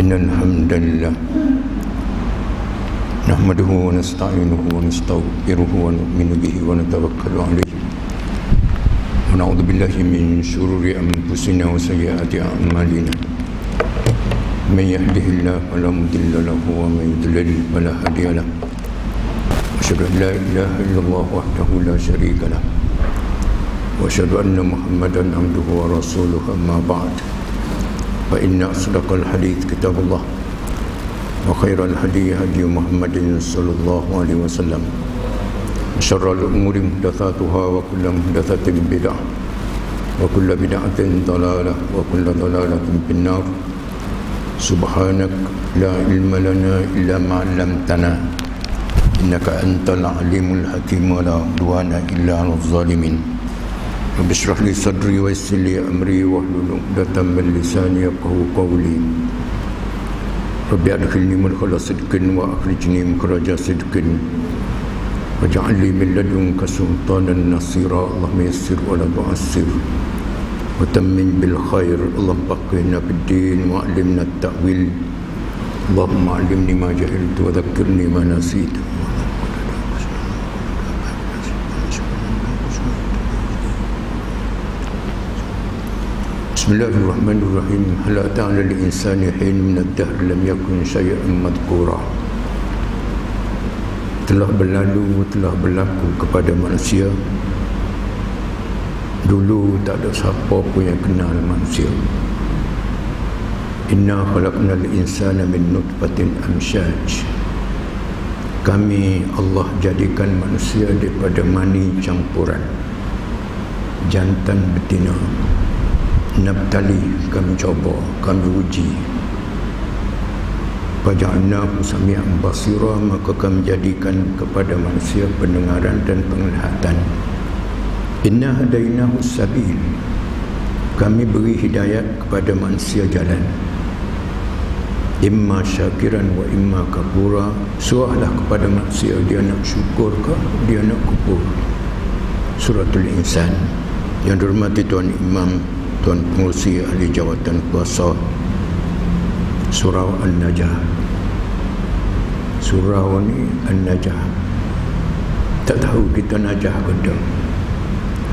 إن الحمد لله نحمده ونستعينه ونستغفره ونؤمن به ونتوكل عليه ونعوذ بالله من شرور أنفسنا وسيئات أعمالنا من يهده الله فلا مضل له ومن يضلل فلا هادي له أشهد أن لا إله إلا الله وحده لا شريك له وأشهد أن محمدا عبده ورسوله أما بعد فإن أصدق الحديث كتاب الله وخير الهدي هدي محمد صلى الله عليه وسلم وشر الأمور محدثاتها وكل محدثة بدعة وكل بدعة ضلالة وكل ضلالة في النار سبحانك لا علم لنا إلا ما علمتنا إنك أنت العليم الحكيم ولا عدوان إلا على الظالمين رب اشرح لي صدري ويسر لي أمري واحلل عقدة من لساني يفقهوا قولي رب أدخلني مدخل صدق وأخرجني مخرج صدق واجعل لي من لدنك سلطانا نصيرا اللهم يسر ولا تعسر وتمم بالخير اللهم فقهنا في الدين وعلمنا التأويل اللهم علمني ما جهلت وذكرني ما نسيت بسم الله الرحمن الرحيم هل أتى على الإنسان حين من الدهر لم يكن شيئا مذكورا. Telah berlalu, telah berlaku kepada manusia. Dulu tak ada siapa pun yang kenal manusia. Inna khalaqnal insana min nutfatin amsyaj. Kami Allah jadikan manusia daripada mani campuran jantan betina. Nabtali, kami coba, kami uji. Faja'alnahu sami'an basira, maka kami jadikan kepada manusia pendengaran dan penglihatan. Inna hadainahu sabil, kami beri hidayat kepada manusia jalan. Imma syakiran wa imma kafura, suahlah kepada manusia dia nak syukur ke dia nak kufur. Suratul Insan. Yang dihormati Tuan Imam, Tuan Pengurusi Ahli Jawatan Kuasa, Surau An-Najah. Surau ni An-Najah. Tak tahu kita Najah ke tak.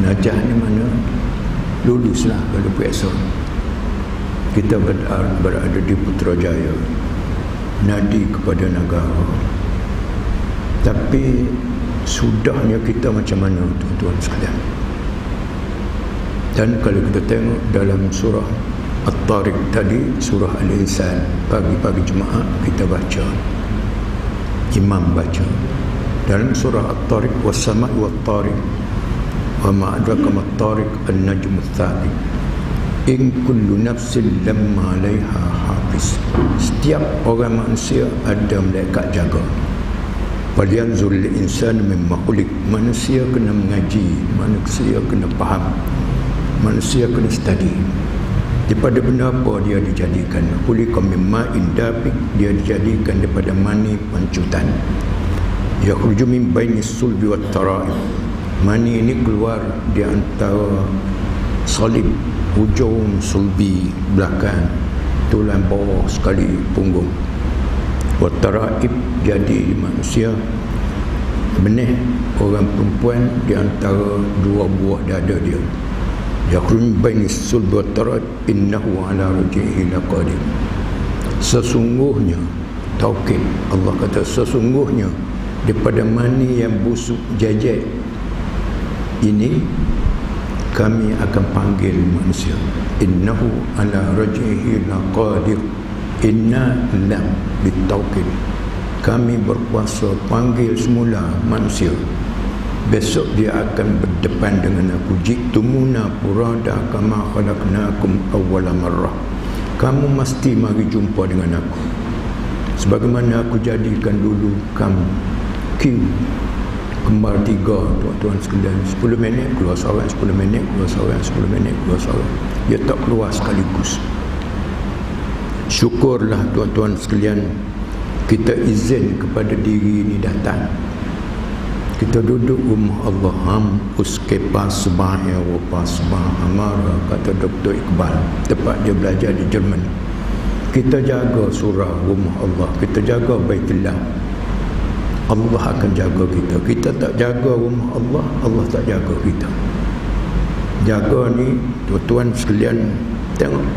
Najah ni mana? Luluslah kalau biasa. Kita berada di Putrajaya, nadi kepada negara. Tapi sudahnya kita macam mana tuan-tuan sekalian? Dan kalau kita tengok dalam surah At-Tariq tadi, surah Al-Insan, pagi-pagi Jumaat kita baca, imam baca dalam surah At-Tariq, was-sama'i wat-tariq wa ma adraka mat-tariq an-najmu ats-tsaqib in kullu nafsin lamma 'alaiha hafiz. Setiap orang manusia ada malaikat jaga. Falyanzur al-insanu mimma khuliq. Manusia kena mengaji, manusia kena faham, manusia kena study. Daripada benda apa dia dijadikan? Khuliqa min ma'in dafiq, dia dijadikan daripada mani pancutan. Yakhruju min bainis sulbi wat tara'ib. Mani ini keluar di antara salib, hujung sulbi belakang, tulang bawah sekali punggung. Wat tara'ib, jadi manusia benih orang perempuan di antara dua buah dada dia. Yakhruj bainis sulbi wat tara'ib innahu ala raj'ihi laqadir. Sesungguhnya, taukid, Allah kata sesungguhnya daripada mani yang busuk jejek ini kami akan panggil manusia. Innahu ala raj'ihi laqadir. Inna lam bitaukid, kami berkuasa panggil semula manusia. Besok dia akan berdepan dengan aku. Jitumuna furada kama khalaqnakum awwala marrah. Kamu mesti mari jumpa dengan aku sebagaimana aku jadikan dulu kamu. Q kembar tiga, tuan-tuan sekalian. 10 minit keluar seorang, 10 minit keluar seorang, 10 minit keluar seorang. Dia tak keluar sekaligus. Syukurlah tuan-tuan sekalian, kita izin kepada diri ini datang. Kita duduk rumah Allah, uskepa subahnya wa pasbah amara, kata Dr. Iqbal, tempat dia belajar di Jerman. Kita jaga surau rumah Allah, kita jaga Baitullah, Allah akan jaga kita. Kita tak jaga rumah Allah, Allah tak jaga kita. Jaga ni tuan-tuan sekalian, tengok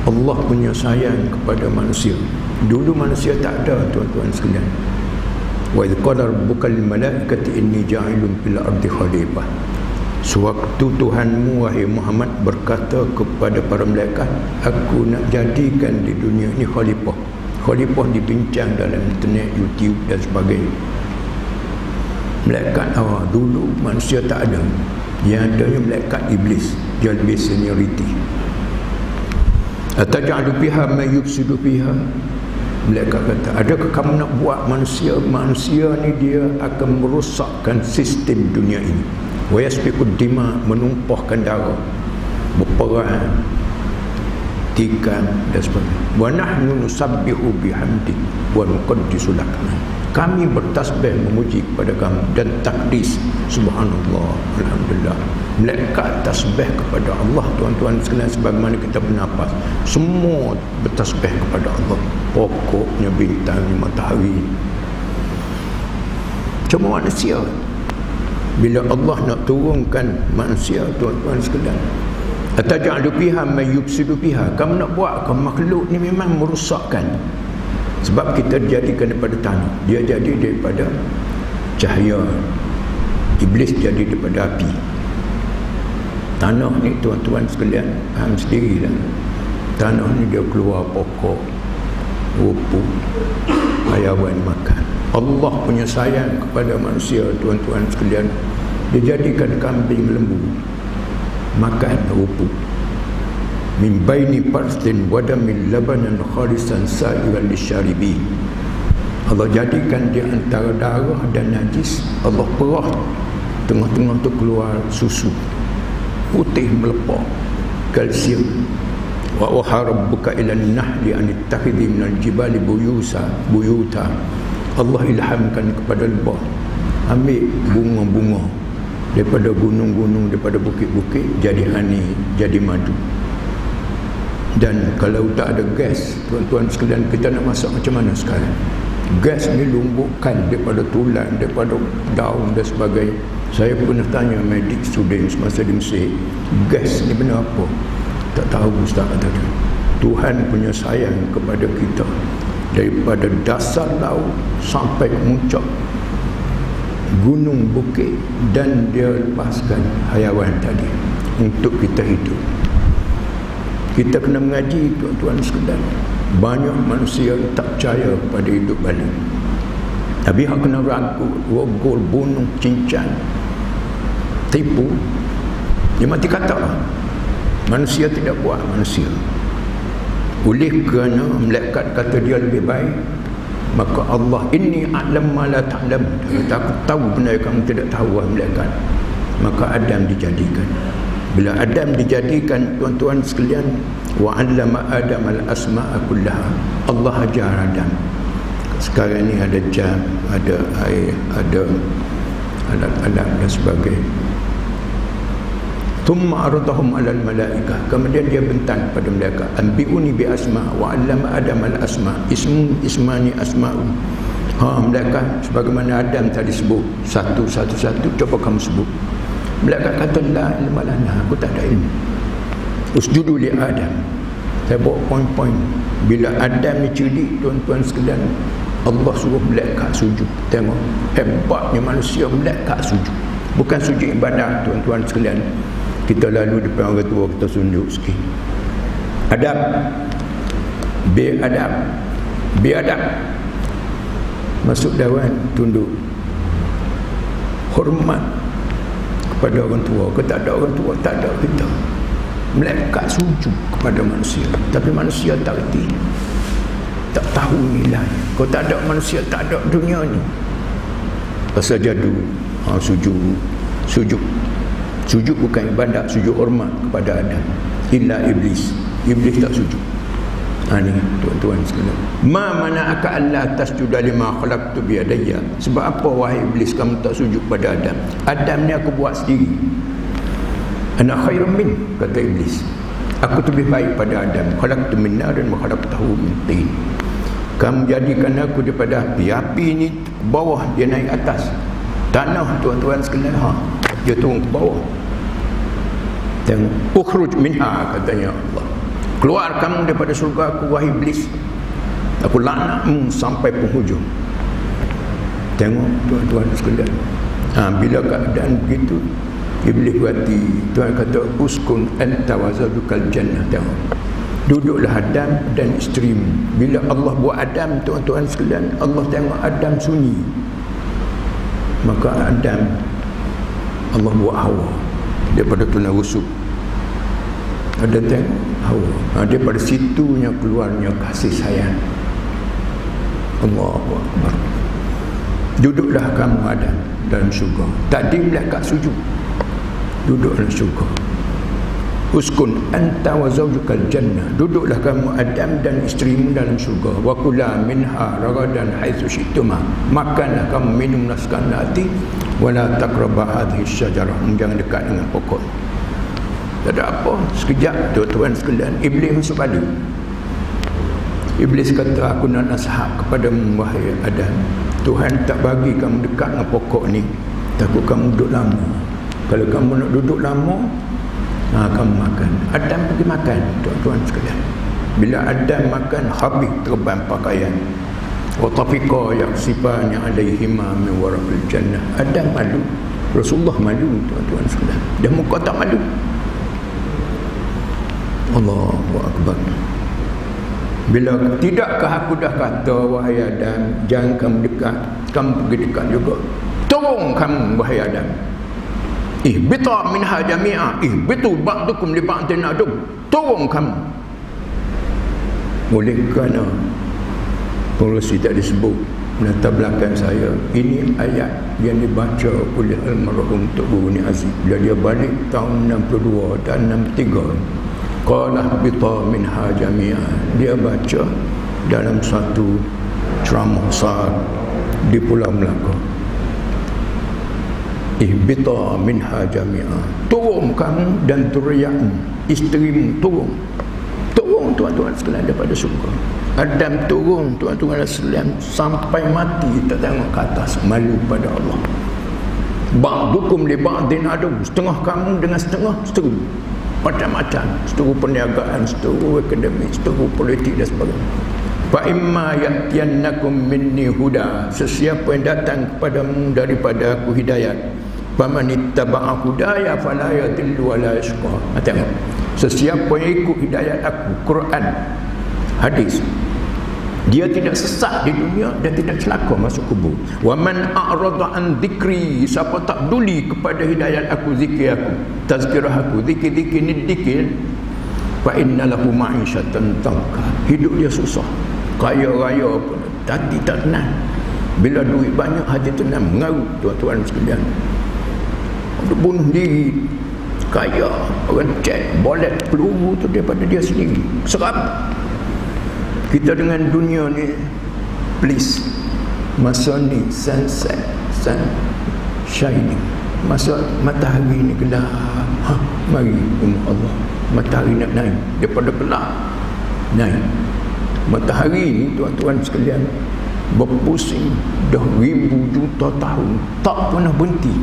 Allah punya sayang kepada manusia. Dulu manusia tak ada, tuan-tuan sekalian. Wa idh qala rabbuka lil malaikati inni ja'ilun fil ardi khalifah. Sewaktu Tuhanmu wahai Muhammad berkata kepada para malaikat, aku nak jadikan di dunia ini khalifah. Khalifah dibincang dalam internet, YouTube dan sebagainya. Malaikat dulu manusia tak ada. Yang adanya malaikat iblis, dia lebih seniority. Ataj'alu fiha ma yufsidu fiha. Malaikat kata, adakah kamu nak buat manusia ni dia akan merosakkan sistem dunia ini. Wa yasfikud dima, menumpahkan darah, berperang, tikan dan sebagainya. Wa nahnu nusabbihu bihamdik wa nuqaddisu lak. Kami bertasbih memuji kepada kamu dan takdis. Subhanallah, alhamdulillah. Malaikat tasbih kepada Allah, tuan-tuan sekalian, sebagaimana kita bernafas. Semua bertasbih kepada Allah. Pokoknya, bintangnya, matahari. Cuma manusia, bila Allah nak turunkan manusia, tuan-tuan sekalian, ataj'alu fiha may yufsidu fiha, kamu nak buat makhluk ni memang merosakkan. Sebab kita dijadikan daripada tanah, dia jadi daripada cahaya, iblis jadi daripada api. Tanah ni tuan-tuan sekalian faham sendirilah. Tanah ni dia keluar pokok, rumput, hayawan makan. Allah punya sayang kepada manusia, tuan-tuan sekalian, dia jadikan kambing lembu makan rumput. Min baini farstin wadamin labanan khalisan sa'iran lisyaribin. Allah jadikan di antara darah dan najis, Allah perah tengah-tengah tu keluar susu putih melepah, kalsium. Wa waha rabbuka ilan nahli an ittakhidhi minal jibali buyuta. Allah ilhamkan kepada lebah, ambil bunga-bunga daripada gunung-gunung, daripada bukit-bukit, jadi honey, jadi madu. Dan kalau tak ada gas, tuan-tuan sekalian, kita nak masak macam mana sekarang? Gas ni lumbuhkan daripada tulang, daripada daun dan sebagainya. Saya pernah tanya medik student semasa di Mesir, gas ni benda apa? Tak tahu ustaz kata dia. Tuhan punya sayang kepada kita, daripada dasar laut sampai ke muncak gunung bukit, dan dia lepaskan hayawan tadi untuk kita hidup. Kita kena mengaji, tuan-tuan sekalian. Banyak manusia tak percaya pada hidup balik. Tapi hak kena ragu, rogol, bunuh, cincang, tipu. Dia mati kata lah. Manusia tidak buat manusia. Oleh kerana malaikat kata dia lebih baik, maka Allah, inni a'lam ma la ta'lam, aku tahu benda yang kamu tidak tahu, malaikat. Maka Adam dijadikan. Bila Adam dijadikan, tuan-tuan sekalian, wa 'allama Adam al-asma'a kullaha, Allah ajar Adam. Sekarang ni ada jam, ada air, ada alat-alat dan sebagainya. Thumma aradahum 'alal malaikah, kemudian dia bentang pada malaikat, anbi'uni bi asma' wa 'allama Adam al-asma', ismani asma'u. Malaikat sebagaimana Adam tadi sebut, satu-satu, coba kamu sebut. Malaikat kata, la ilma lana, aku tak ada ilmu. Usjudu li Adam. Saya bawa poin-poin. Bila Adam ni cerdik, tuan-tuan sekalian, Allah suruh malaikat sujud. Tengok hebatnya manusia, malaikat sujud. Bukan sujud ibadat, tuan-tuan sekalian. Kita lalu depan orang tua, kita sujud sikit. Adab, beradab, beadab. Masuk dawan, tunduk, hormat kepada orang tua. Kalau tak ada orang tua, tak ada kita. Malaikat sujud kepada manusia, tapi manusia tak reti, tak tahu nilai. Kalau tak ada manusia, tak ada dunia ni. Fasajadu, sujud bukan ibadat, sujud hormat kepada Adam. Illa iblis tak sujud. Ni tuan-tuan sekalian, ma mana'aka alla tasjuda lima khalaqtu bi yadayya. Sebab apa wahai iblis kamu tak sujud pada Adam? Adam ni aku buat sendiri. Ana khairum min, kata iblis. Aku lebih baik pada Adam. Khalaqtu min narin wa khalaqtahu min tin. Kamu jadikan aku daripada api. Api ni bawah, dia naik atas. Tanah, tuan-tuan sekalian, dia turun ke bawah. Tengok, ukhruj minha, katanya Allah. Keluar kamu daripada surga aku, wahai iblis. Aku laknatmu sampai penghujung. Tengok, tuan-tuan sekalian. Bila keadaan begitu, iblis berhati. Tuhan kata, uskun anta wa zawjukal jannah. Tengok, duduklah Adam dan isterimu. Bila Allah buat Adam, tuan-tuan sekalian, Allah tengok Adam sunyi. Maka Adam, Allah buat Hawa daripada tulang rusuk. Ada tengok Hawa, daripada situnya keluarnya kasih sayang. Allahu Akbar. Duduklah kamu Adam dalam syurga. Tadi melekat sujud, duduk dalam syurga. Uskun anta wa zawjukal jannah. Duduklah kamu Adam dan isterimu dalam syurga. Wa kula minha ragadan haitsu syi'tuma. Makanlah kamu, minumlah sekanda hati. Wala taqrabu hadhihi syajarah. Jangan dekat dengan pokok. Tak ada apa. Sekejap, tuan-tuan sekalian, iblis masuk balik. Iblis kata, aku nak nasihat kepadamu wahai Adam. Tuhan tak bagi kamu dekat dengan pokok ni, takut kamu duduk lama. Kalau kamu nak duduk lama, kamu makan. Adam pergi makan, tuan-tuan sekalian. Bila Adam makan, habis terbang pakaian. Wa tafiqa yaqsifani alaihima min waraqil jannah. Adam malu, Rasulullah malu, tuan-tuan sekalian. Dia muka tak malu. Allahu Akbar. Bila tidakkah aku dah kata wahai Adam, jangan kamu dekat, kamu pergi dekat juga. Turun kamu wahai Adam. Ihbita minha jami'a. Ihbitu ba'dukum li ba'din adu. Turun kamu. Oleh kerana pengurusi tak disebut menata belakang saya, ini ayat yang dibaca oleh almarhum Tok Guru Ni Aziz bila dia balik tahun 62 dan 63. Qala bita minha jami'a. Dia baca dalam satu ceramah besar di Pulau Melaka. Ihbita minha jami'a. Turun kamu dan zuriatmu, isterimu turun. Turun tuan-tuan sekalian daripada syurga. Adam turun tuan-tuan sekalian sampai mati, tak tengok ke atas, malu pada Allah. Ba'dukum li ba'din adu. Setengah kamu dengan setengah seteru. Macam-macam, seteru perniagaan, seteru akademik, seteru politik dan sebagainya. Fa imma ya'tiyannakum minni huda. Sesiapa yang datang kepadamu daripada aku hidayat, faman ittaba'a hudaya fala yadhillu wa la yashqa. Tengok, sesiapa yang ikut hidayat aku, Quran, hadis, dia tidak sesat di dunia dan tidak celaka masuk kubur. Wa man a'rada an dzikri, siapa tak peduli kepada hidayat aku, zikir aku, tazkirah aku, zikir-zikir ni zikir, fa inna lahu ma'isyatan tanka. Hidup dia susah, kaya raya pun tadi tak tenang. Bila duit banyak hati tenang, mengarut tuan-tuan sekalian. Dia bunuh diri, kaya, orang cek bolet peluru tu daripada dia sendiri, serap. Kita dengan dunia ni, please, masa ni sunset, sun shining, masa matahari ni gelap, mari Allah, matahari nak naik daripada gelap naik. Matahari ni tuan-tuan sekalian berpusing dah ribu juta tahun, tak pernah berhenti.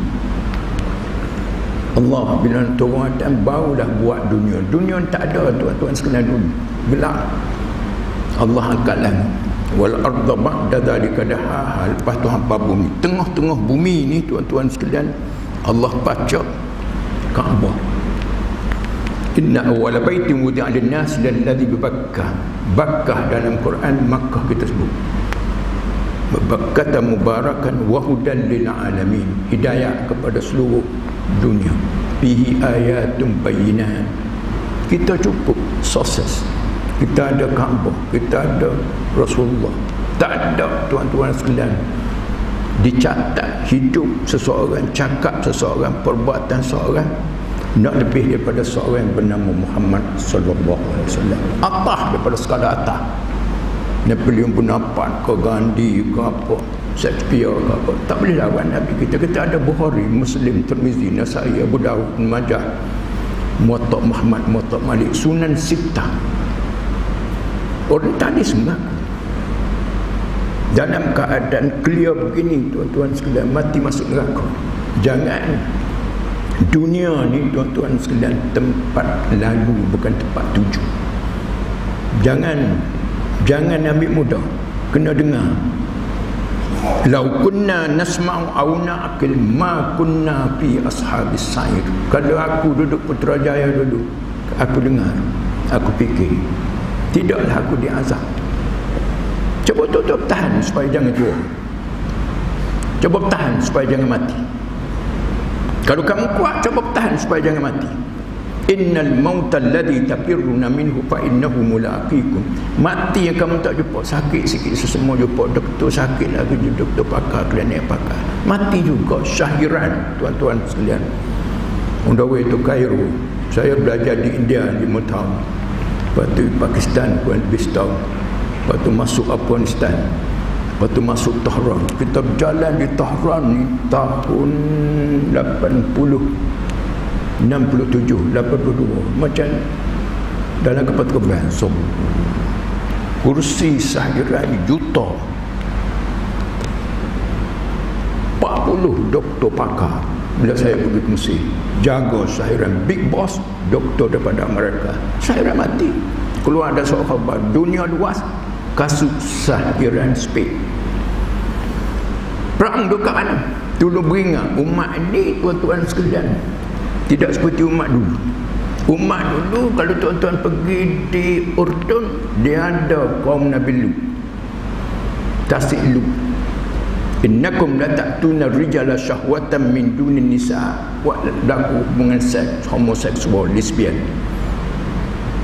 Allah bila turun Adam barulah buat dunia. Dunia tak ada tuan-tuan sekalian dulu, gelap. Allah angkat langit, wal arda ba'da dzalika dahaha. Lepas tu hampa bumi, tengah-tengah bumi ni tuan-tuan sekalian, Allah baca Kaabah. Inna awwala baitin wudi'a lin-nas lalladzi bi Bakkah. Bakkah dalam Quran, Makkah kita sebut. Bakkah mubarakan wa hudan lil alamin. Hidayah kepada seluruh dunia. Fihi ayatun bayyinat. Kita cukup sukses. Kita ada Kaabah, kita ada Rasulullah. Tak ada tuan-tuan sekalian dicatat hidup seseorang, cakap seseorang, perbuatan seseorang nak lebih daripada seorang yang bernama Muhammad sallallahu alaihi wasallam. Atas daripada skala atas. Napoleon Bonaparte ke Gandhi ke apa, Shakespeare ke apa, tak boleh lawan Nabi kita. Kita ada Bukhari, Muslim, Tirmizi, Nasai, Abu Dawud, Majah, Muwatta Muhammad, Muwatta Malik, Sunan Sittah. Orientalis mengaku dalam keadaan clear begini, tuan-tuan sekalian, mati masuk neraka. Jangan. Dunia ni, tuan-tuan sekalian, tempat lalu bukan tempat tuju. Jangan ambil mudah. Kena dengar. Lau kunna nasma'u aw na'qil ma kunna fi ashabis sa'ir. Kalau aku duduk Putrajaya dulu, aku dengar, aku fikir, tidaklah aku diazab. Cuba tutup tahan supaya jangan tua. Cuba tahan supaya jangan mati. Kalau kamu kuat, cuba tahan supaya jangan mati. Innal mauta alladhi tafirruna minhu fa innahu mulaqikum. Mati yang kamu tak jumpa, sakit sikit sesemua jumpa doktor, sakit lagi doktor pakar, klinik pakar. Mati juga syahiran, tuan-tuan sekalian. On the way to Cairo, saya belajar di India 5 tahun. Lepas tu Pakistan kurang lebih setahun. Lepas tu masuk Afghanistan. Lepas tu masuk Tehran. Kita berjalan di Tehran ni tahun 67, 82, macam dalam kapal terbang. So, kursi syahiran juta, 40 doktor pakar. Bila saya pergi ke Mesir, jaga syahiran, big boss, doktor daripada Amerika. Syahiran mati. Keluar ada soal khabar, dunia luas, kasus syahiran speed. Perang dekat mana? Dulu beringat umat ini, tuan-tuan sekalian, tidak seperti umat dulu. Umat dulu, kalau tuan-tuan pergi di Urdun, dia ada kaum Nabi Lut, Tasik Lut. Innakum la ta'tuna rijala syahwatan min dunin nisa. Buat laku hubungan seks, homoseksual, lesbian.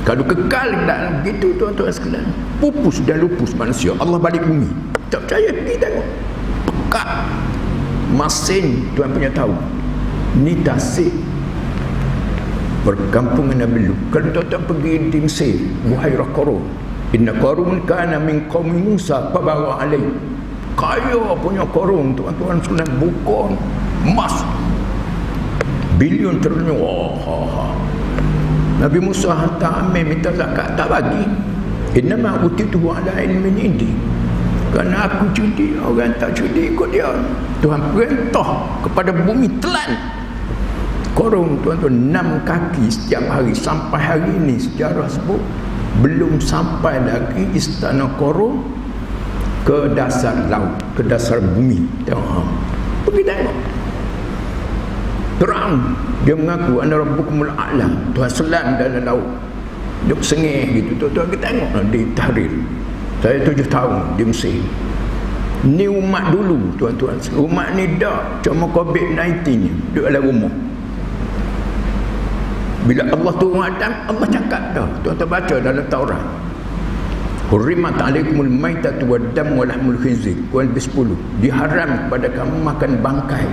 Kalau kekal dalam begitu, tuan-tuan sekalian, pupus dan lupus manusia. Allah balik bumi. Tak percaya, pergi tengok. Pekat Masin, tuan punya tahu. Ni Tasik, perkampungan Nabi Lut. Kalau tuan-tuan pergi di Mesir, Buhairah Qarun, inna Qarun kana min qaumi Musa fabawa alaih. Kaya punya Qarun, tuan-tuan sekalian, bukan emas bilion triliun. Nabi Musa hantar Amir minta zakat, tak bagi. Innama utituhu ala ilmin indi. Kerana aku cudi, orang tak cudi ikut dia. Tuhan perintah kepada bumi telan. Qarun, tuan-tuan, 6 kaki setiap hari. Sampai hari ini sejarah sebut belum sampai lagi istana Qarun ke dasar laut, ke dasar bumi. Tengok, pergi tengok. Terang, dia mengaku ana rabbukumul a'la. Tuhan selam dalam laut, duk sengih gitu. Tuan-tuan kita tengok di Tahrir. Saya 7 tahun di Mesir. Ni umat dulu, tuan-tuan. Umat ni dah cuma COVID-19 ni duduk dalam rumah. Bila Allah turun Adam, Allah cakap dah. Tuan-tuan baca dalam Taurat, hurrimat alaikumul maitatu waddam walahmul khinzir. Kurang lebih 10. Diharam kepada kamu makan bangkai,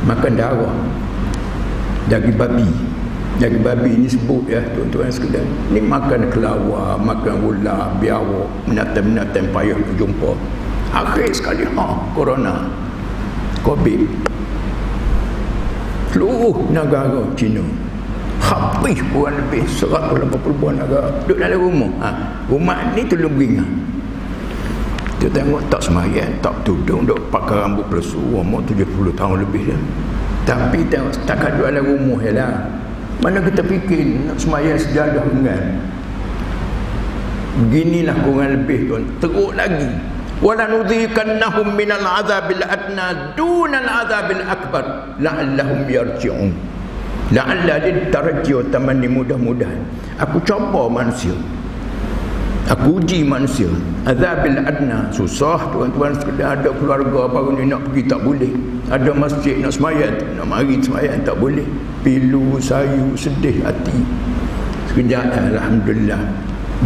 makan darah, daging babi. Daging babi ini sebut ya, tuan-tuan sekalian, ni makan kelawar, makan ular, biawak, menatan-menatan payah jumpa. Akhir sekali corona, COVID, seluruh negara Cina, habis kurang lebih 180 negara duduk dalam rumah. Umat ni tolong beringat. Kita tengok tak semayang, tak tudung, duk pakai rambut pelesu, umur 70 tahun lebih dah. Tapi tengok setakat duduk dalam rumah je lah. Mana kita fikir nak semayang sejadah dengan beginilah kurang lebih, tuan. Teruk lagi, wala nudhikannahum minal azabil adna dunal azabil akbar la'allahum yarji'un. La'alla litarji' tamanni, mudah-mudahan aku coba manusia, aku uji manusia. Azabil adna, susah, tuan-tuan sekalian. Ada keluarga baru ni nak pergi tak boleh, ada masjid nak semayang, nak mari semayang tak boleh, pilu, sayu, sedih hati. Sekejap, alhamdulillah.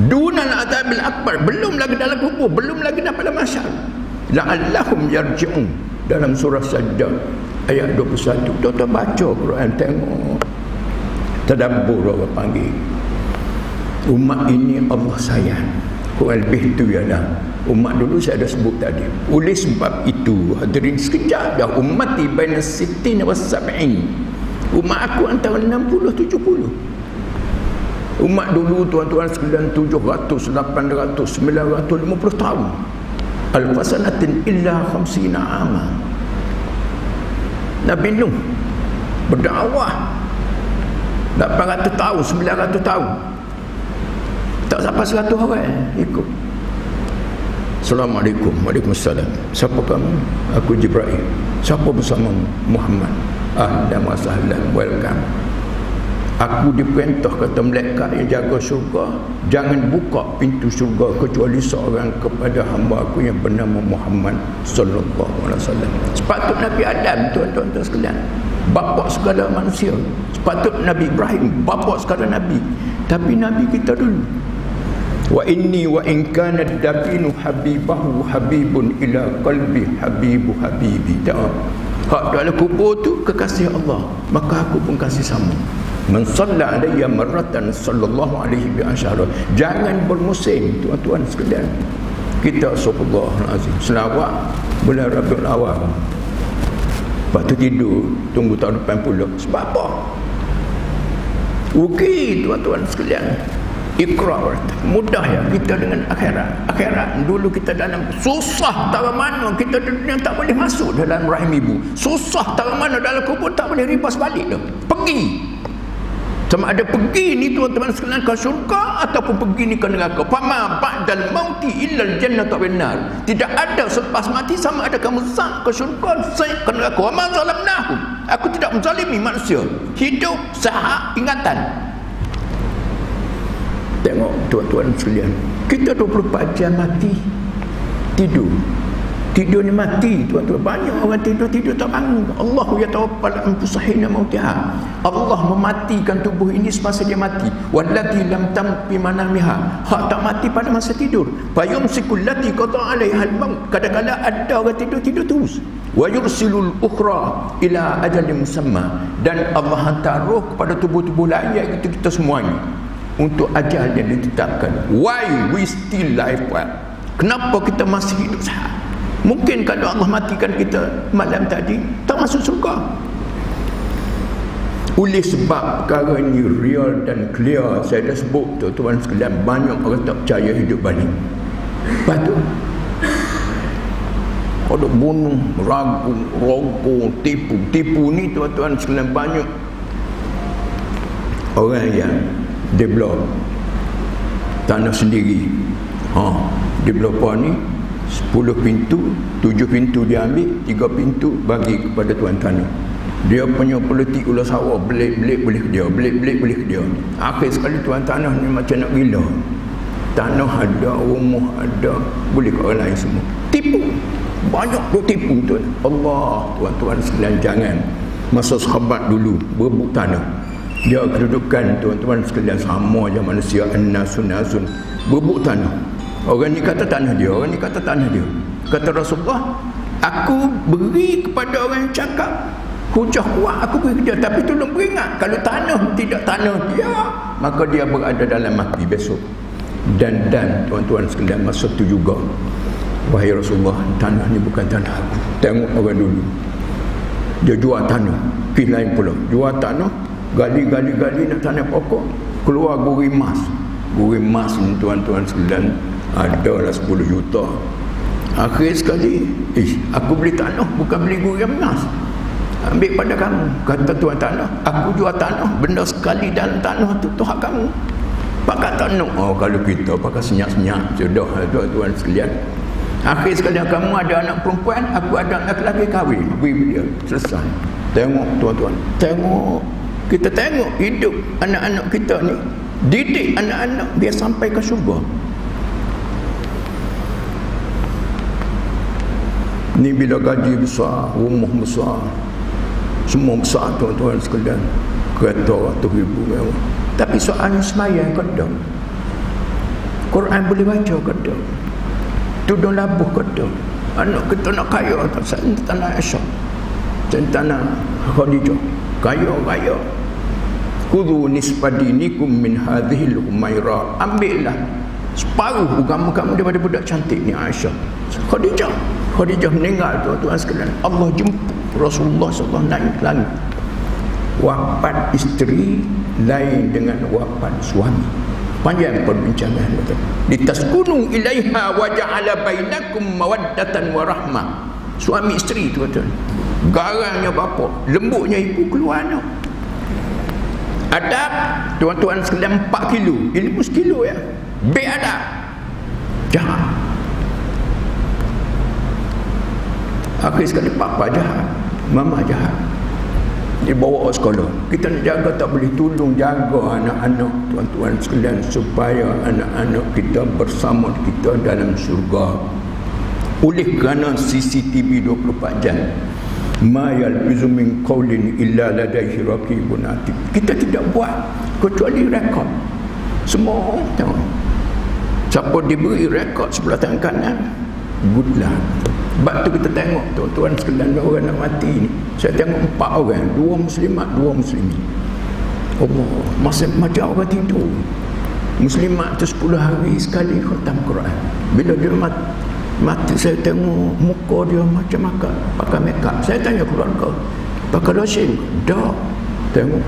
Dunal azabil akbar, belum lagi dalam kubur, belum lagi dalam mahsyar. La'allahum yarji'un, dalam surah Sajdah ayat 21. Tuan-tuan baca Quran, tengok, tadabbur, orang panggil. Umat ini Allah sayang. Kurang lebih itu ialah umat dulu saya dah sebut tadi. Oleh sebab itu, hadirin sekejap dah, ummati baina sittin wa sab'in. Umat aku antara 60 70. Umat dulu tuan-tuan sekalian 700, 800, 950 tahun. Al-fasanatin illa 50 ama. Nabi Nuh berdakwah 800 tahun, 900 tahun. Tak sampai 100 orang ikut. Assalamualaikum. Waalaikumsalam. Siapa kamu? Aku Jibril. Siapa bersama Muhammad? Ahlan wa sahlan, welcome. Aku diperintah kata malaikat yang jaga syurga, jangan buka pintu syurga kecuali seorang kepada hamba aku yang bernama Muhammad sallallahu alaihi wasallam. Sepatut Nabi Adam, tuan-tuan sekalian, bapa segala manusia. Sepatut Nabi Ibrahim, bapa segala nabi. Tapi nabi kita dulu. Wa inni wa in kana dafinu habibahu habibun ila qalbi habibu habibi. Hak dalam kubur tu kekasih Allah, maka aku pun kasih sama. Man salla alayya marratan sallallahu alaihi wa sallam. Jangan bermusim, tuan-tuan sekalian. Kita subhanallahazim selawat bulan Rabiul Awal. Lepas tu tidur tunggu tahun depan pula. Sebab apa? Rugi, tuan-tuan sekalian. Iqrar, mudah ya kita dengan akhirat. Akhirat dulu kita dalam susah tak mana kita dunia tak boleh masuk dalam rahim ibu. Susah tak mana dalam kubur tak boleh ripas balik dah. Pergi. Sama ada pergi ni tuan-tuan sekalian ke syurga ataupun pergi ni ke neraka. Fama ba'dal mauti illal jannatu wan nar. Tidak ada selepas mati sama ada kamu sah ke syurga, sah ke neraka. Wa ma zalamnahum. Aku tidak menzalimi manusia. Hidup sah ingatan. Tengok tuan-tuan sekalian, kita 24 jam mati tidur. Tidur ni mati, tuan-tuan. Banyak orang tidur tak bangun. Allahu yatawaffal anfusa hina mautiha. Allah mematikan tubuh ini semasa dia mati. Wallati lam tamut fi manamiha. Hak tak mati pada masa tidur. Fayumsikul lati qata 'alaiha al-maut. Kadang-kadang ada orang tidur terus. Wa yursilul ukhra ila ajalin musamma. Dan Allah hantar roh kepada tubuh-tubuh lain iaitu kita semuanya untuk ajal yang ditetapkan. Why we still live well? Kenapa kita masih hidup sehat? Mungkin kalau Allah matikan kita malam tadi tak masuk surga. Oleh sebab perkara ini real dan clear, saya dah sebut tuan-tuan sekalian, banyak orang tak percaya hidup balik. Lepas tu ada bunuh, ragu, rokok, tipu ni tuan-tuan sekalian, banyak orang yang develop tanah sendiri. Developer ni 10 pintu, 7 pintu dia ambil, 3 pintu bagi kepada tuan tanah. Dia punya politik ulah sawah, belik-belik boleh ke dia, belik-belik boleh ke dia. Akhir sekali tuan tanah ni macam nak gila. Tanah ada, rumah ada, boleh ke orang lain semua. Tipu. Banyak tu tipu tuan. Allah, tuan-tuan sekalian, jangan. Masa sahabat dulu berebut tanah, dia kedudukan tuan-tuan sekalian sama je manusia, an-nasun berebut tanah. Orang ni kata tanah dia, orang ni kata tanah dia. Kata Rasulullah, aku beri kepada orang yang cakap hujah kuat, aku beri dia, tapi tolong beringat kalau tanah tidak tanah dia, maka dia berada dalam mati besok. Dan tuan-tuan sekalian, masa tu juga, wahai Rasulullah, tanah ni bukan tanah aku. Tengok orang dulu, dia jual tanah, pergi lain pula jual tanah, gali nak tanah pokok, keluar guri emas ni tuan-tuan sekalian, adalah 10 juta. Akhir sekali, aku beli tanah bukan beli guri emas, ambil pada kamu. Kata tuan tanah, aku jual tanah, benda sekali dalam tanah tu hak kamu. Pakai tanah, kalau kita pakai senyap-senyap sudah tuan-tuan sekalian. Akhir sekali, kamu ada anak perempuan, aku ada anak lelaki, kahwin, beri dia, selesai. Tengok tuan-tuan, tengok, kita tengok hidup anak-anak kita ni, didik anak-anak biar sampai ke syurga. Ni bila gaji besar, rumah besar, semua besar tuan-tuan sekalian, kereta 100,000 mewah. Tapi soalnya semayang kada, Quran boleh baca kada, tudung labuh kada. Anak kita nak kaya tak, tanah Aisyah, tanah Khadijah, kaya. Khudhu nisfa dinikum min hadhil humaira. Ambillah separuh agama kamu daripada budak cantik ni Aisyah. Khadijah meninggal tuan-tuan sekalian. Allah jemput Rasulullah SAW naik langit. Wafat isteri, lain dengan wafat suami. Panjang perbincangan betul. Litaskunu ilaiha wa ja'ala bainakum mawaddatan wa rahmah. Suami isteri tu betul. Garangnya bapa, lembutnya ibu, keluar anak. Adab tuan-tuan sekalian 4 kilo, ilmu 1 kilo ya. Beradab. Jahat. Akhir sekali papa jahat, mama jahat. Dia bawa ke sekolah. Kita nak jaga, tak boleh tolong jaga anak-anak tuan-tuan sekalian supaya anak-anak kita bersama kita dalam syurga. Oleh kerana CCTV 24 jam. Ma yalbizu min qawlin illa ladaihi raqibun atid. Kita tidak buat kecuali rekod. Semua orang tahu. Siapa diberi rekod sebelah tangan kanan, good luck. Sebab tu kita tengok tuan-tuan sekalian orang nak mati ni. Saya tengok 4 orang, 2 muslimat, 2 muslimin. Allah, macam orang tidur. Muslimat tu 10 hari sekali khatam Quran. Bila dia mati saya tengok muka dia macam makan pakai makeup. Saya tanya keluarga, pakai lotion? Dah. Tengok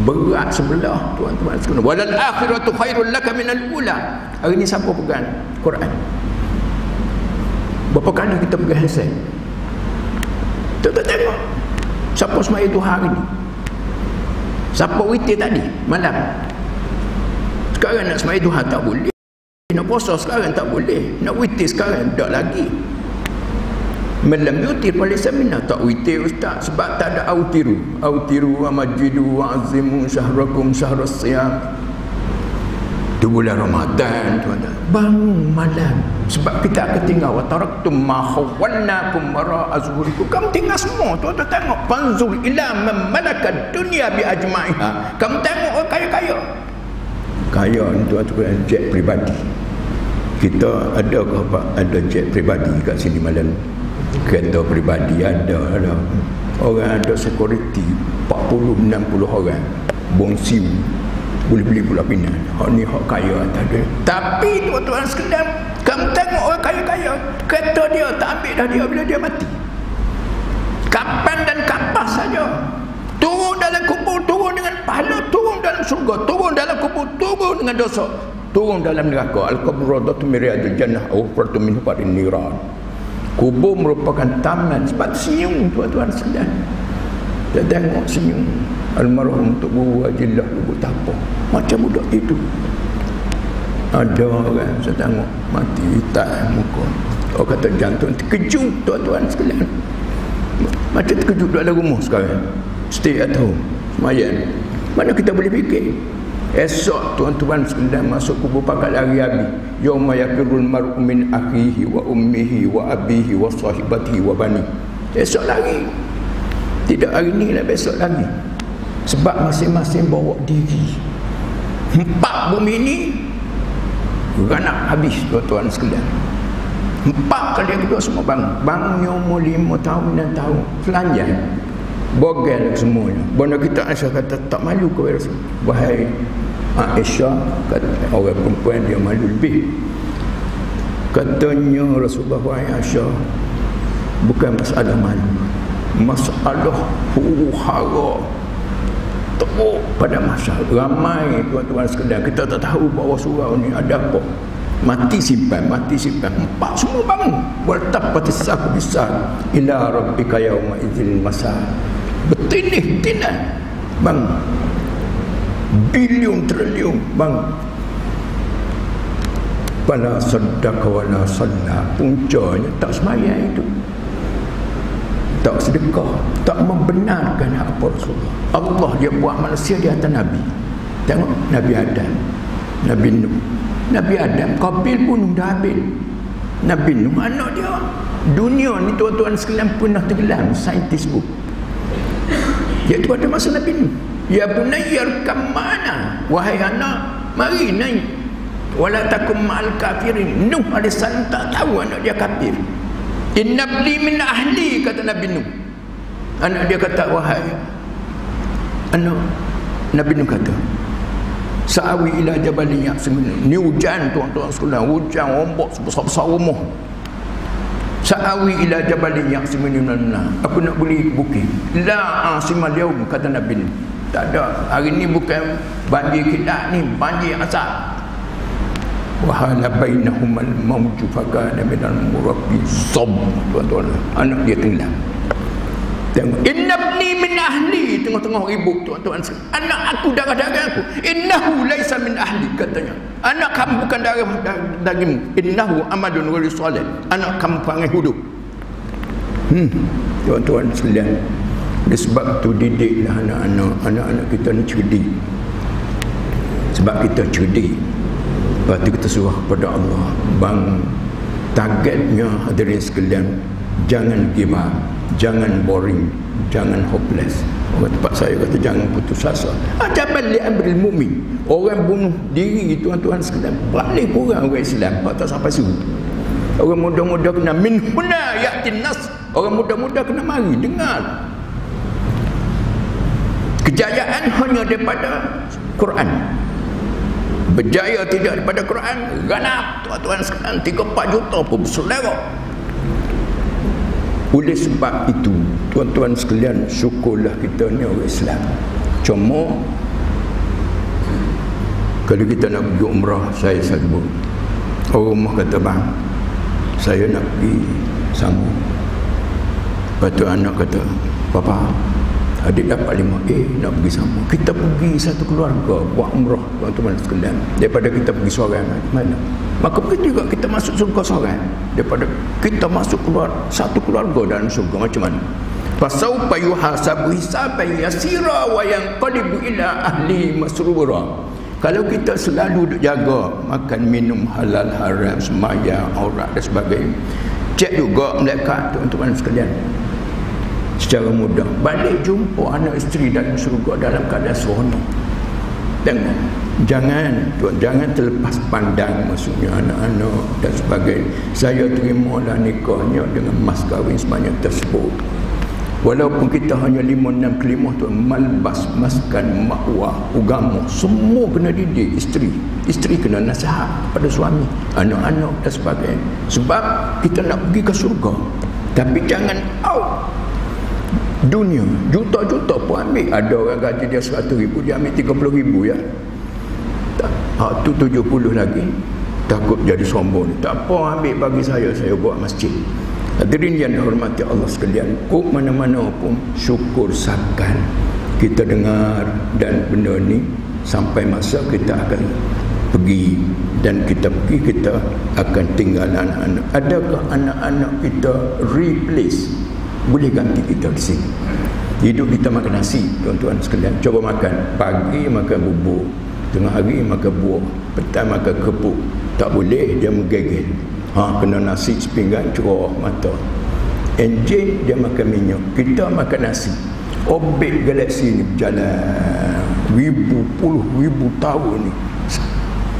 berat sebelah tuan-tuan sekalian. Walal akhiratu khairul laka minal ula. Hari ni siapa pegang Quran? Berapa kali kita pergi handset? Kita tengok siapa semaya Duha hari ni, siapa witir tadi malam. Sekarang nak semaya Duha tak boleh, nak puasa sekarang tak boleh, nak witir sekarang tak lagi. Malam witir paling seminar tak witir ustaz, sebab tak ada autiru. Autiru wa majidu wa azimu syahrakum syahras siyam. Itu bulan Ramadan tuan-tuan. Bangun malam. Sebab kita akan tinggal. Wa taraktum ma khawwalnakum wara'a zuhurikum. Kamu tinggal semua. Tuan-tuan tengok. Fanzur ila man malakad dunya bi ajma'iha. Kamu tengok orang kaya-kaya. Kaya ni tuan-tuan jet peribadi. Kita ada ke apa? Ada jet peribadi kat sini malam. Kereta peribadi ada. Orang ada security 40-60 orang. Bongsiu. Boleh beli pula Pinang. Hak ni hak kaya tak ada. Tapi tuan-tuan sekalian, kamu tengok orang kaya-kaya, kereta dia tak ambil dah dia bila dia mati. Kapan dan kapas saja. Turun dalam kubur, turun dengan pahala, turun dalam surga, turun dalam kubur, turun dengan dosa, turun dalam neraka. Al-qabru radatu min riyadil jannah aw fartu min hufarin niran. Kubur merupakan taman. Sebab senyum tuan-tuan sekalian. Dia tengok senyum almarhum Tok Guru Ajillah Lubuk Tapah macam budak itu. Ada orang saya tengok mati hitam muka. Orang kata jantung terkejut tuan-tuan sekalian. Macam terkejut dalam rumah sekarang. Stay at home. Semayan. Mana kita boleh fikir? Esok tuan-tuan sekalian masuk kubur pakai lari habis. Yauma yafirrul mar'u min akhihi wa ummihi wa abihi wa sahibatihi wa bani. Esok lari. Tidak hari ni lah, besok lagi. Sebab masing-masing bawa diri. 4 bumi ni ranak habis tuan-tuan sekalian. 4 kali kedua semua bangun. Bangunnya umur 5 tahun 6 tahun. Selanjang. Bogel semuanya. Bunda kita Aisyah kata tak malu ke Rasul. Wahai Aisyah, kata orang perempuan dia malu lebih. Katanya Rasulullah, wahai Aisyah, bukan masalah malu. Masalah huru-hara teruk pada masa ramai tuan-tuan sekalian. Kita tak tahu bahawa surau ni ada apa. Mati simpan 4 semua bangun. Waltafatis saku bisa ila rabbika yauma idzil masal. Betinih-tinan bang, bilion triliun bang. Fala saddaqa wala salla. Puncanya tak sembahyang itu, tak sedekah, tak membenarkan apa Rasulullah. Allah dia buat manusia di atas Nabi. Tengok Nabi Adam, Nabi Nuh, Nabi Adam, Qabil pun dah habis. Nabi Nuh anak dia. Dunia ni tuan-tuan sekalian pernah tenggelam, saintis buku. Iaitu pada masa Nabi Nuh. Ya bunayyar kamana, wahai anak, mari naik. Wala takum ma'al kafirin. Nuh alaihissalam tak tahu anak dia kafir. Inna bli min ahli, kata Nabi Nuh. Anak dia kata, wahai anak, Nabi Nuh kata, sa'awi ila jabalin ya'simun. Ni hujan tuan-tuan sekalian, hujan ombak sebesar-besar rumah. Sa'awi ila jabalin ya'simun minal. Aku nak beli bukit. La asimal yaum, kata Nabi Nuh. Tak ada. Hari ni bukan banjir kilat ni, banjir asap. Wahala bainahumal mawju fakana minal murabbi sab. Tuan-tuan, anak dia tenggelam. Tengok, innabni min ahli, tengah-tengah ribut tuan-tuan. Anak aku, darah-darah aku. Innahu laisa min ahli, katanya. Anak kamu bukan darah dagingmu. Innahu amadun wali soleh. Anak kamu panggil hudud. Tuan-tuan sekalian, oleh sebab tu didiklah anak-anak kita ni cerdik. Sebab kita cerdik, lepas tu kita suruh kepada Allah, bang, targetnya hadirin sekalian, jangan give up, jangan boring, jangan hopeless. Orang tempat saya kata jangan putus asa. Ajaban li amril mu'min. Orang bunuh diri, tuan-tuan sekalian, paling kurang orang Islam tak sampai suruh. Orang muda-muda kena min huna ya'tin nas. Orang muda-muda kena mari dengar. Kejayaan hanya daripada Quran. Berjaya tidak daripada Quran, ganap tuan-tuan sekalian, 3-4 juta pun berselera. Oleh sebab itu, tuan-tuan sekalian, syukurlah kita ni orang Islam. Cuma kalau kita nak pergi umrah, saya sebut, orang rumah kata, bang, saya nak pergi sama. Lepas tu anak kata, papa, adik dapat 5A nak pergi sama. Kita pergi satu keluarga buat umrah, tuan-tuan sekalian, daripada kita pergi seorang mana. Maka begitu juga kita masuk surga seorang, daripada kita masuk keluar satu keluarga dalam surga. Macam mana? Fasaufa yuhasabu hisaban yasira wa yanqalibu ila ahli masrura. Kalau kita selalu duk jaga makan minum halal haram, sembahyang, aurat dan sebagainya, cek juga malaikat, tuan-tuan sekalian, secara mudah balik jumpa anak isteri dalam surga dalam keadaan seronok. Tengok, jangan terlepas pandang, maksudnya anak-anak dan sebagainya. Saya terimalah nikahnya dengan mas kahwin sebanyak tersebut. Walaupun kita hanya 5-6 kelimah tu, malbas, maskan, makwah, agama, semua kena didik isteri. Isteri kena nasihat pada suami, anak-anak dan sebagainya. Sebab kita nak pergi ke surga. Tapi jangan out dunia, juta-juta pun ambil. Ada orang gaji dia 100,000, dia ambil 30,000 ya. Tu 70 lagi. Takut jadi sombong. Tak apa, ambil bagi saya buat masjid. Hadirin yang dihormati Allah sekalian, kok mana-mana pun syukur sakan kita dengar dan benda ni sampai masa kita akan pergi, dan kita pergi kita akan tinggal anak-anak. Adakah anak-anak kita replace, boleh ganti kita di sini? Hidup kita makan nasi, tuan-tuan sekalian. Coba makan, pagi makan bubur, tengah hari makan buah, petang makan kepuk. Tak boleh, dia menggigil. Kena nasi sepinggan, cerah mata. Enjin dia makan minyak, kita makan nasi. Orbit galaksi ni berjalan puluh ribu tahun ni.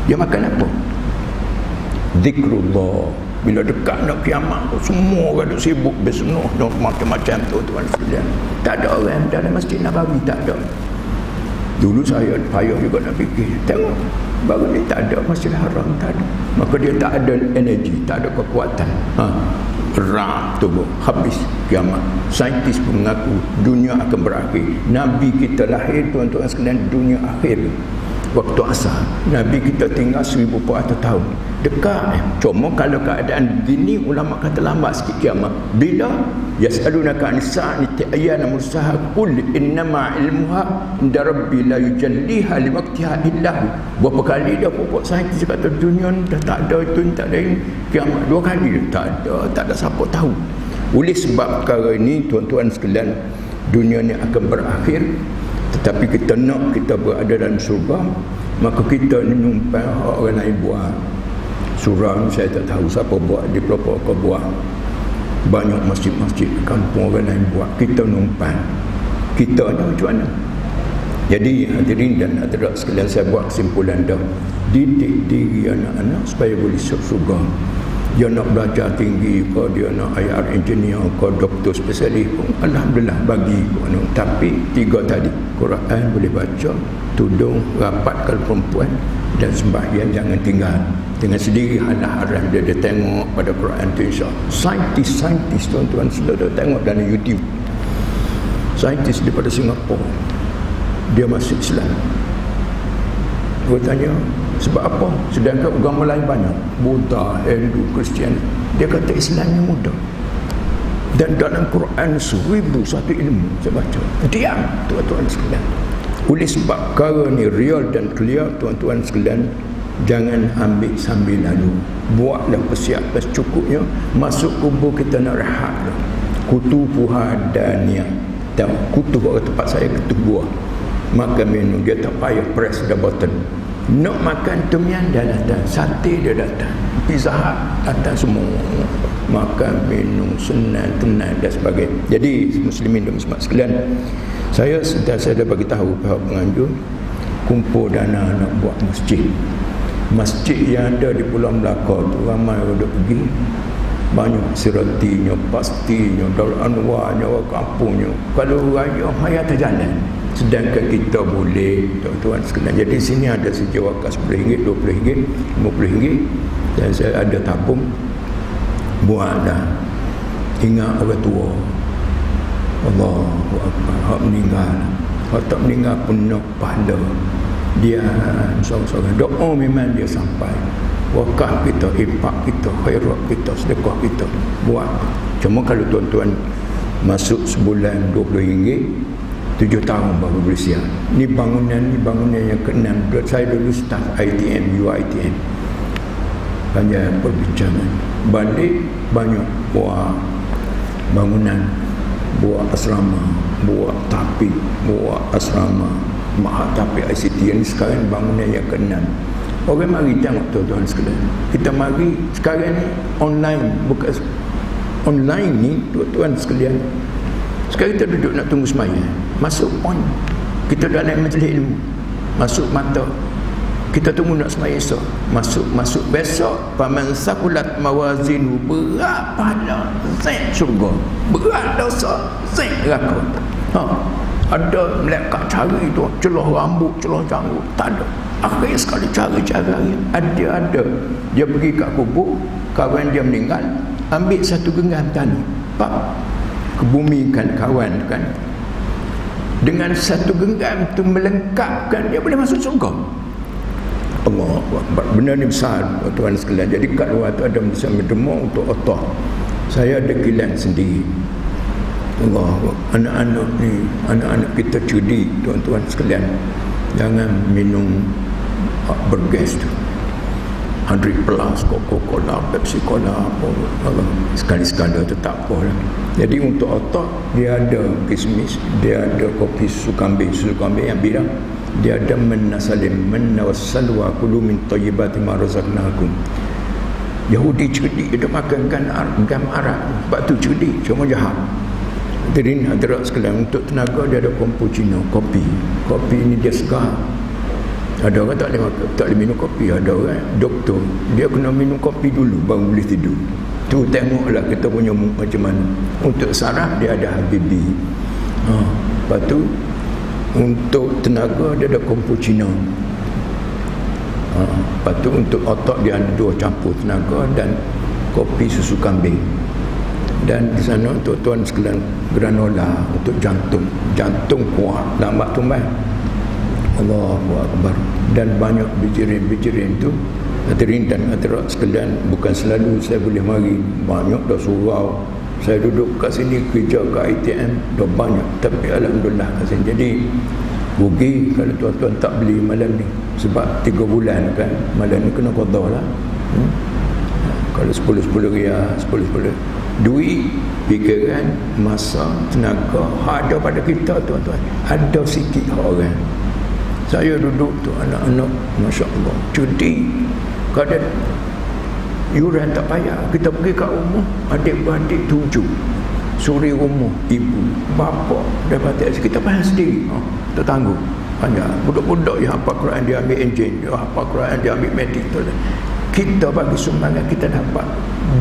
Dia makan apa? Zikrullah. Bila dekat nak kiamat, semua orang duk sibuk bersunnah dan macam-macam tu, tuan sekalian. Tak ada orang dalam Masjid Nabawi, tak ada. Dulu saya payah juga nak fikir, tengok baru ni tak ada Masjidil Haram, tak ada. Maka dia tak ada energi, tak ada kekuatan. Ram tubuh, habis kiamat. Saintis pun mengaku dunia akan berakhir. Nabi kita lahir, tuan-tuan sekalian, dunia akhir. Waktu asal Nabi kita tinggal 1400 tahun, dekat. Cuma kalau keadaan begini, ulama kata lambat sikit kiamat. Bila yas'alunaka anis-sa'ati ayyana mursaha qul innama ilmuha inda rabbi la yujalliha liwaqtiha illa hu. Berapa kali dah pokok saintis kata dunia ni dah tak ada itu, tak ada ini. Kiamat 2 kali dah tak ada siapa tahu. Oleh sebab perkara ini, tuan-tuan sekalian, dunia ni akan berakhir. Tetapi kita nak kita berada dalam surga, maka kita ni numpang orang lain buat. Surah ni saya tak tahu siapa buat, di pelopor ke buat. Banyak masjid-masjid kampung orang lain buat, kita numpang. Kita ni macam mana? Jadi hadirin dan hadirat sekalian, saya buat kesimpulan dah. Didik diri anak-anak supaya boleh surga. Dia nak belajar tinggi ke, dia nak IR engineer ke, doktor spesialis pun, alhamdulillah bagi pun. Tapi 3 tadi, Quran boleh baca, tudung rapat kalau perempuan, dan sembahyang jangan tinggal. Dengan sendiri halal haram dia tengok pada Quran tu, insya-Allah. Saintis tuan-tuan sudah tengok dalam YouTube. Saintis daripada Singapura. dia masuk Islam. Gua tanya, sebab apa? Sedangkan agama lain banyak, Buddha, Hindu, Kristian. Dia kata Islamnya mudah. Dan dalam Quran 1001 ilmu saya baca. Diam, tuan-tuan sekalian. Oleh sebab perkara ni real dan clear, tuan-tuan sekalian, jangan ambil sambil lalu. Buatlah persiapan secukupnya. Masuk kubur kita nak rehat lah. Kutubuha daniyah. Dan kutub orang tempat saya kutub buah. Makan minum, dia tak payah press the button. Nak makan tumian dia datang, sate dia datang, Pizza Hut datang semua. Makan minum senang tenang dan sebagainya. Jadi muslimin dan muslimat sekalian, saya dah bagi tahu pihak penganjur kumpul dana nak buat masjid. Masjid yang ada di Pulau Melaka tu ramai orang duk pergi. Banyak Siratinya, Pastinya, Darul Anwarnya, orang kampungnya. Kalau raya maya terjalan. Sedangkan kita boleh, tuan-tuan sekalian. Jadi sini ada sejual wakaf RM10, RM20, RM50. Dan saya ada tabung. Buatlah. Ingat orang tua. Allahu Akbar. Hak meninggal. Hak tak meninggal penuh pahala. Dia seorang-seorang doa memang dia sampai. Wakaf kita, infak kita, khairat kita, sedekah kita buat. Cuma kalau tuan-tuan masuk sebulan RM20, 7 tahun baru bersiap. Ni bangunan yang ke-6. Saya dulu staff ITM, UITM. Banyak perbincangan. Balik banyak buat bangunan, buat asrama, buat tapik, buat asrama, mahat tapik ICT. Yang ni sekarang bangunan yang ke-6. Orang mari tengok tuan-tuan sekalian. Kita mari sekarang ni online, bukan online ni tuan-tuan sekalian. Sekarang kita duduk nak tunggu sembahyang. Masuk on. Kita dah naik majlis ilmu. Masuk mata. Kita tunggu nak sembahyang esok. Masuk besok. Faman saqulat mawazinu, berat pahala, zain syurga. Berat dosa, zain neraka. Ada melekat cari tu, celah rambut, celah janggut. Tak ada. Akhir sekali cara-cara ada. Dia pergi kat kubur, kawan dia meninggal, ambil satu genggam tanah, pak, kebumikan kawan kan. Dengan satu genggam tu melengkapkan dia boleh masuk surga. Allahu Akbar. Benda ni besar tuan sekalian. Jadi kat luar tu ada mendemuk untuk otak. Saya ada kilan sendiri. Allah, anak-anak ni, anak-anak kita cudi tuan-tuan sekalian. Jangan minum bergas tu, 100 plus, Coca-Cola, Pepsi Cola, apa, sekali-sekala tu tak apa lah. Jadi untuk otak dia ada kismis, dia ada kopi susu kambing yang bilang, dia ada menasalim menawassalwa kulu min tayyibati ma razaqnakum. Yahudi cerdik, dia makankan gam Arab, sebab tu cerdik, cuma jahat. Hadirin hadirat sekalian, untuk tenaga dia ada cappuccino, kopi ni dia segar. Ada orang tak boleh minum kopi, ada orang doktor dia kena minum kopi dulu baru boleh tidur. Tu tengoklah kita punya macam mana. Untuk saraf dia ada Habibi. Lepas tu untuk tenaga dia ada cappuccino. Lepas tu untuk otak dia ada 2 campur tenaga dan kopi susu kambing. Dan di sana untuk tuan sekalian granola untuk jantung kuat, lambat tumbuh. Allahu Akbar. Dan banyak bijirin-bijirin tu. Hadirin dan hadirat sekalian, bukan selalu saya boleh mari, banyak dah surau. Saya duduk kat sini kerja kat ITM dah banyak, tapi alhamdulillah kat sini. Jadi rugi kalau tuan-tuan tak beli malam ni, sebab 3 bulan kan malam ni kena qada lah. Kalau 10 riyal, 10 duit, fikiran, masa, tenaga ada pada kita tuan-tuan. Ada sikit orang. Saya duduk tu anak-anak, Masya Allah, cuti. Kadang yuran tak payah. Kita pergi kat rumah, adik-beradik 7. Suri rumah, ibu, bapa, dapat kita payah sendiri. Tak tangguh. Banyak budak-budak yang hafal Quran dia ambil enjin, dia hafal Quran dia ambil medik. Kita bagi sumbangan, kita dapat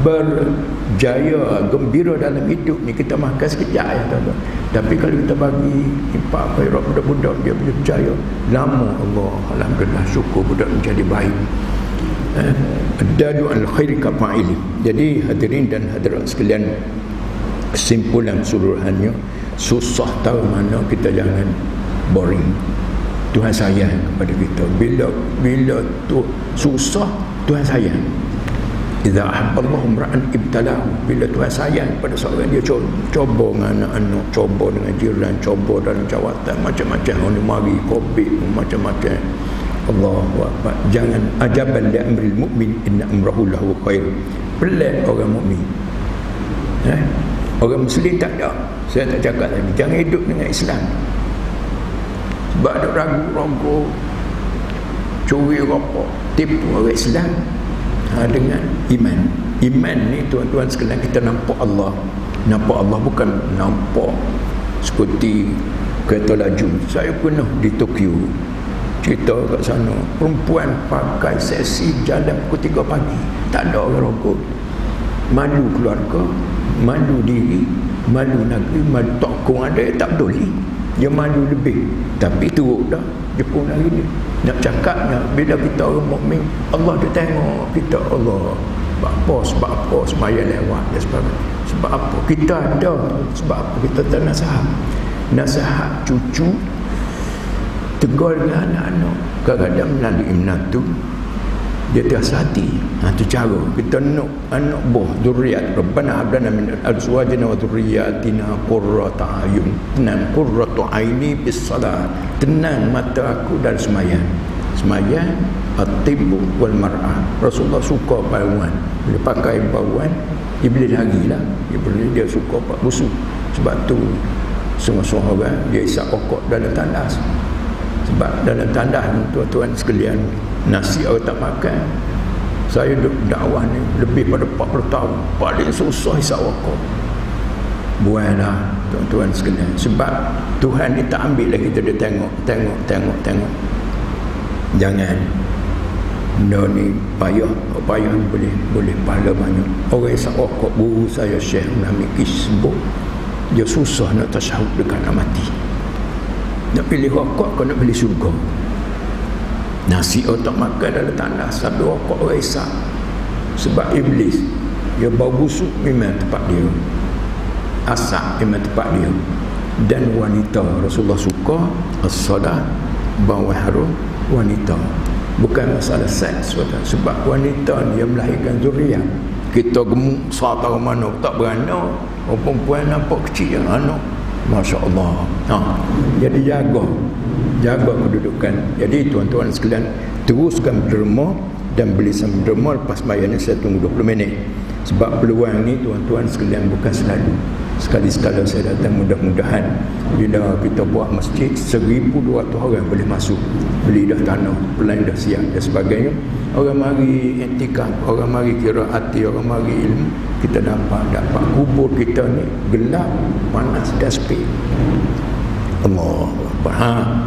berjaya, gembira dalam hidup ni. Kita makan sekejap ya tuan-tuan. Tapi kalau kita bagi impak khairat budak-budak, dia boleh berjaya lama. Allah, alhamdulillah, syukur budak menjadi baik. Dadu al-khairi kafa'ili. Jadi hadirin dan hadirat sekalian, kesimpulan keseluruhannya, susah tahu mana kita jangan boring. Tuhan sayang kepada kita. Bila tu susah, Tuhan sayang. Idza ahabballahu imra'an ibtalahu. Bila Tuhan sayang pada seorang, dia coba dengan anak-anak, coba dengan jiran, coba dalam jawatan, macam-macam orang mari covid, macam-macam. Allahu akbar. Jangan ajaban li amril mu'min inna amrahu lahu khair. Pelik orang mukmin. Orang muslim tak ada. Saya tak cakap lagi. Jangan hidup dengan Islam. Sebab ada ragu-ragu, curi rokok, tipu orang Islam dengan iman. Iman ni tuan-tuan sekalian, kita nampak Allah. Nampak Allah bukan nampak seperti kereta laju. Saya pernah di Tokyo, cerita kat sana, perempuan pakai seksi jalan pukul 3 pagi, tak ada orang rokok. Malu keluarga, malu diri, malu negeri, malu tokong ada, tak peduli. Dia malu lebih. Tapi teruk dah Jepun hari ni. Nak cakapnya, bila kita orang mukmin, Allah dia tengok kita. Allah sebab apa semaya lewat dan sebagainya. Sebab apa kita ada, sebab apa kita tak nasihat cucu, tegur dengan anak-anak. Kadang-kadang melalui menantu, dia terhati. Itu cara kita nak anak buah zuriat. Rabbana hab lana min azwajina wa dhurriyyatina qurrata a'yun. Tenang, qurratu aini bis salat. Tenang mata aku dan sembahyang. Sembahyang at-tibbu wal mar'ah. Rasulullah suka bauan. Bila pakai bauan, Iblis lagilah. Dia suka pak busuk. Sebab tu semua orang dia isap pokok dalam tandas. Sebab dalam tandas tuan-tuan sekalian, nasi orang tak makan. Saya duduk dakwah ni lebih pada 40 tahun, paling susah isap rokok. Buatlah tuan-tuan sekalian. Sebab Tuhan ni tak ambil lagi kita, dia tengok. Jangan benda ni payah ni boleh pahala banyak. Orang isap rokok, guru saya Syekh Muhammad sebut, dia susah nak tasyahud dekat nak mati. Nak pilih rokok kau nak pilih syurga. Nasi otak makan dalam tandas, sambil rokok orang isap. Sebab iblis, dia bau busuk memang tempat dia, asap memang tempat dia. Dan wanita, Rasulullah suka as-salah, bau harum wanita. Bukan masalah seks, sebab wanita dia melahirkan zuriat. Kita gemuk tahu mana tak beranak, orang perempuan nampak kecil yang anak, Masya Allah. Jadi jaga kedudukan. Jadi tuan-tuan sekalian, teruskan berderma dan beli sama derma. Lepas bayar ni saya tunggu 20 minit. Sebab peluang ni tuan-tuan sekalian bukan selalu. Sekali-sekala saya datang, mudah-mudahan bila kita buat masjid 1,200 orang boleh masuk. Beli dah tanah, pelan dah siap dan sebagainya. Orang mari intikaf, orang mari qiraati, orang mari ilmu, kita dapat kubur kita ni gelap, panas dan sepi. Allah.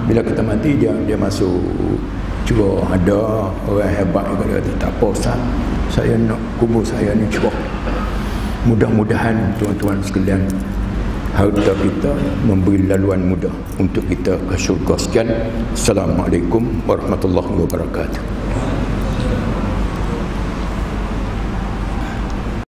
Bila kita mati dia masuk. Cuba ada orang hebat yang kata tak apa Ustaz, saya nak kubur saya ni cuba. Mudah-mudahan tuan-tuan sekalian, harta kita memberi laluan mudah untuk kita ke syurga. Sekian. Assalamualaikum warahmatullahi wabarakatuh.